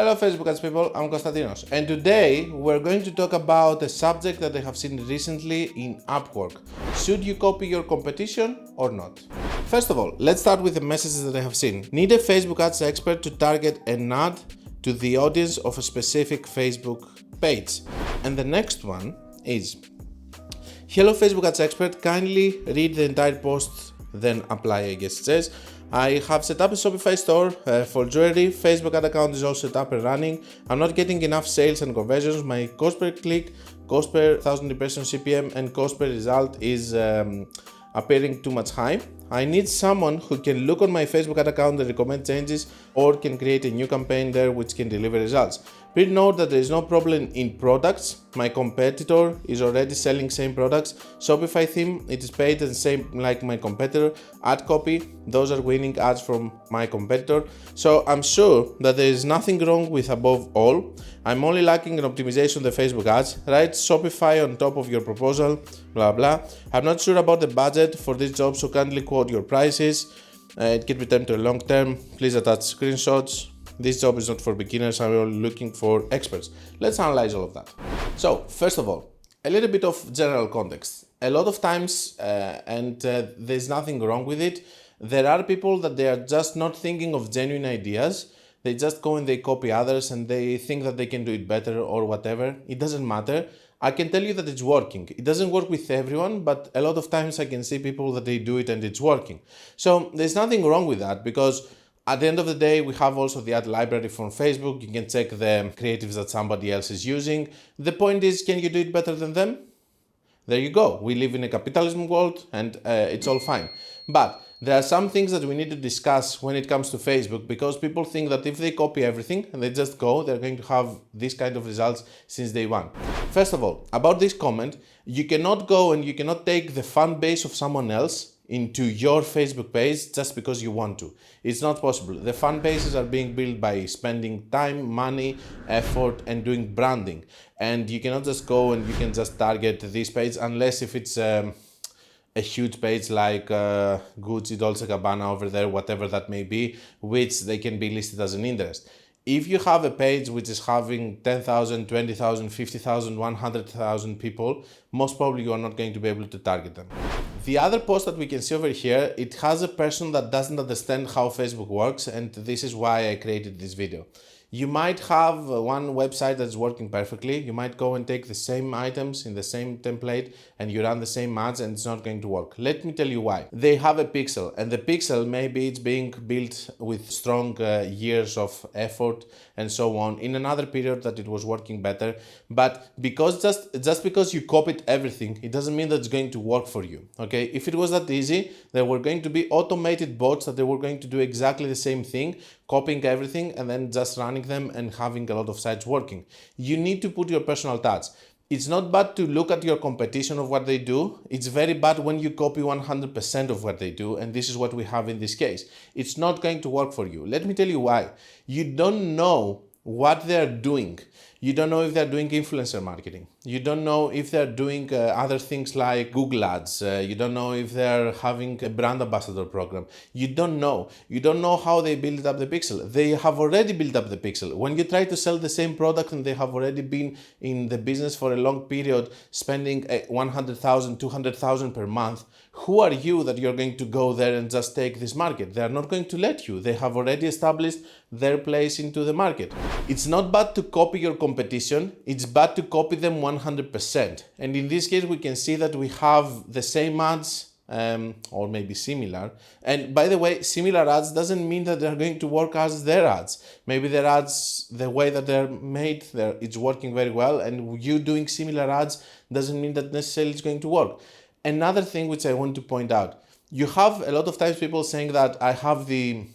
Hello Facebook ads people, I'm Konstantinos, and today we're going to talk about a subject that I have seen recently in Upwork. Should you copy your competition or not? First of all, let's start with the messages that I have seen. Need a Facebook ads expert to target an ad to the audience of a specific Facebook page. And the next one is, hello Facebook ads expert, kindly read the entire post, then apply, I guess it says. I have set up a Shopify store for jewelry. Facebook ad account is also set up and running. I'm not getting enough sales and conversions. My cost per click, cost per 1,000 impressions CPM, and cost per result is appearing too much high. I need someone who can look on my Facebook ad account and recommend changes, or can create a new campaign there which can deliver results. Please note that there is no problem in products. My competitor is already selling same products. Shopify theme, it is paid and same like my competitor. Ad copy, those are winning ads from my competitor. So I'm sure that there is nothing wrong with above all. I'm only lacking an optimization of the Facebook ads. Write Shopify on top of your proposal, blah blah. I'm not sure about the budget for this job, so kindly quote your prices. It can be time to long term. Please attach screenshots. This job is not for beginners, I'm only looking for experts. Let's analyze all of that. So, first of all, a little bit of general context. A lot of times, there's nothing wrong with it, there are people that they are just not thinking of genuine ideas. They just go and they copy others and they think that they can do it better or whatever. It doesn't matter. I can tell you that it's working. It doesn't work with everyone, but a lot of times I can see people that they do it and it's working. So there's nothing wrong with that, because at the end of the day, we have also the ad library from Facebook. You can check the creatives that somebody else is using. The point is, can you do it better than them? There you go. We live in a capitalism world and it's all fine. But there are some things that we need to discuss when it comes to Facebook, because people think that if they copy everything and they just go, they're going to have this kind of results since day one. First of all, about this comment, you cannot go and you cannot take the fan base of someone else into your Facebook page just because you want to. It's not possible. The fan bases are being built by spending time, money, effort, and doing branding. And you cannot just go and you can just target this page unless if it's a huge page like Gucci, Dolce Gabbana over there, whatever that may be, which they can be listed as an interest. If you have a page which is having 10,000, 20,000, 50,000, 100,000 people, most probably you are not going to be able to target them. The other post that we can see over here, it has a person that doesn't understand how Facebook works, and this is why I created this video. You might have one website that's working perfectly. You might go and take the same items in the same template and you run the same ads and it's not going to work. Let me tell you why. They have a pixel, and the pixel, maybe it's being built with strong years of effort and so on in another period that it was working better. But because just because you copied everything, it doesn't mean that it's going to work for you. Okay, if it was that easy, there were going to be automated bots that they were going to do exactly the same thing, copying everything and then just running them and having a lot of sites working. You need to put your personal touch. It's not bad to look at your competition of what they do. It's very bad when you copy 100% of what they do, and this is what we have in this case. It's not going to work for you. Let me tell you why. You don't know what they're doing. You don't know if they're doing influencer marketing. You don't know if they're doing other things like Google Ads. You don't know if they're having a brand ambassador program. You don't know. You don't know how they build up the pixel. They have already built up the pixel. When you try to sell the same product and they have already been in the business for a long period, spending 100,000, 200,000 per month, who are you that you're going to go there and just take this market? They're not going to let you. They have already established their place into the market. It's not bad to copy your competition. It's bad to copy them 100%. And in this case, we can see that we have the same ads or maybe similar. And by the way, similar ads doesn't mean that they're going to work as their ads. Maybe their ads, the way that they're made, it's working very well. And you doing similar ads doesn't mean that necessarily it's going to work. Another thing which I want to point out, you have a lot of times people saying that I have the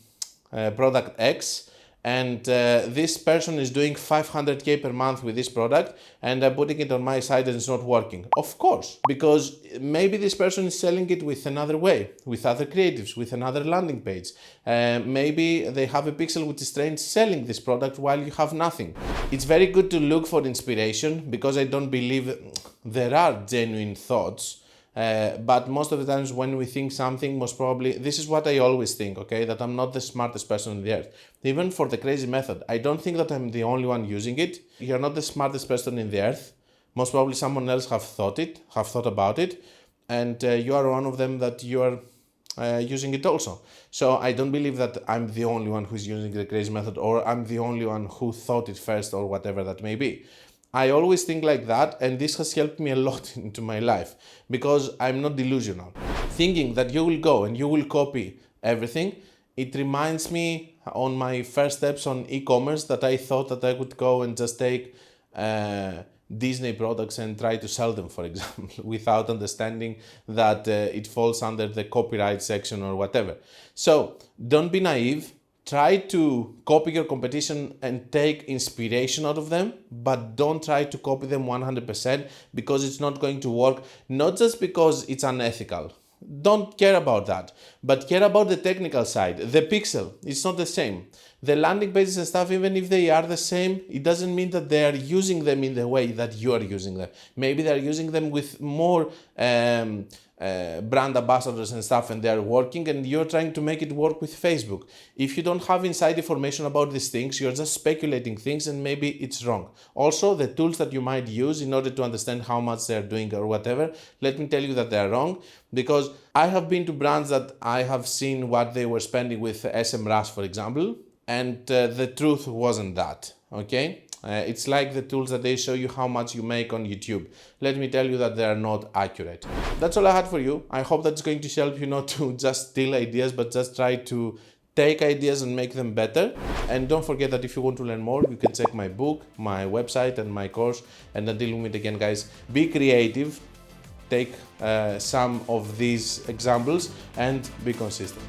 product X and this person is doing 500k per month with this product and I'm putting it on my site and it's not working. Of course, because maybe this person is selling it with another way, with other creatives, with another landing page. Maybe they have a pixel which is trained selling this product while you have nothing. It's very good to look for inspiration, because I don't believe there are genuine thoughts But most of the times when we think something, most probably, this is what I always think, okay, that I'm not the smartest person on the earth. Even for the crazy method, I don't think that I'm the only one using it. You're not the smartest person in the earth. Most probably someone else have thought about it, and you are one of them that you are using it also. So I don't believe that I'm the only one who's using the crazy method, or I'm the only one who thought it first, or whatever that may be. I always think like that, and this has helped me a lot into my life because I'm not delusional. Thinking that you will go and you will copy everything, it reminds me on my first steps on e-commerce that I thought that I would go and just take Disney products and try to sell them, for example, without understanding that it falls under the copyright section or whatever. So don't be naive. Try to copy your competition and take inspiration out of them, but don't try to copy them 100% because it's not going to work, not just because it's unethical. Don't care about that, but care about the technical side. The pixel, it's not the same. The landing pages and stuff, even if they are the same, it doesn't mean that they are using them in the way that you are using them. Maybe they are using them with more brand ambassadors and stuff, and they are working, and you're trying to make it work with Facebook. If you don't have inside information about these things, you're just speculating things, and maybe it's wrong. Also, the tools that you might use in order to understand how much they're doing or whatever, let me tell you that they're wrong, because I have been to brands that I have seen what they were spending with SMRAS, for example, and the truth wasn't that, okay? It's like the tools that they show you how much you make on YouTube. Let me tell you that they are not accurate. That's all I had for you. I hope that's going to help you not to just steal ideas, but just try to take ideas and make them better. And don't forget that if you want to learn more, you can check my book, my website, and my course. And until we meet again, guys, be creative, take some of these examples, and be consistent.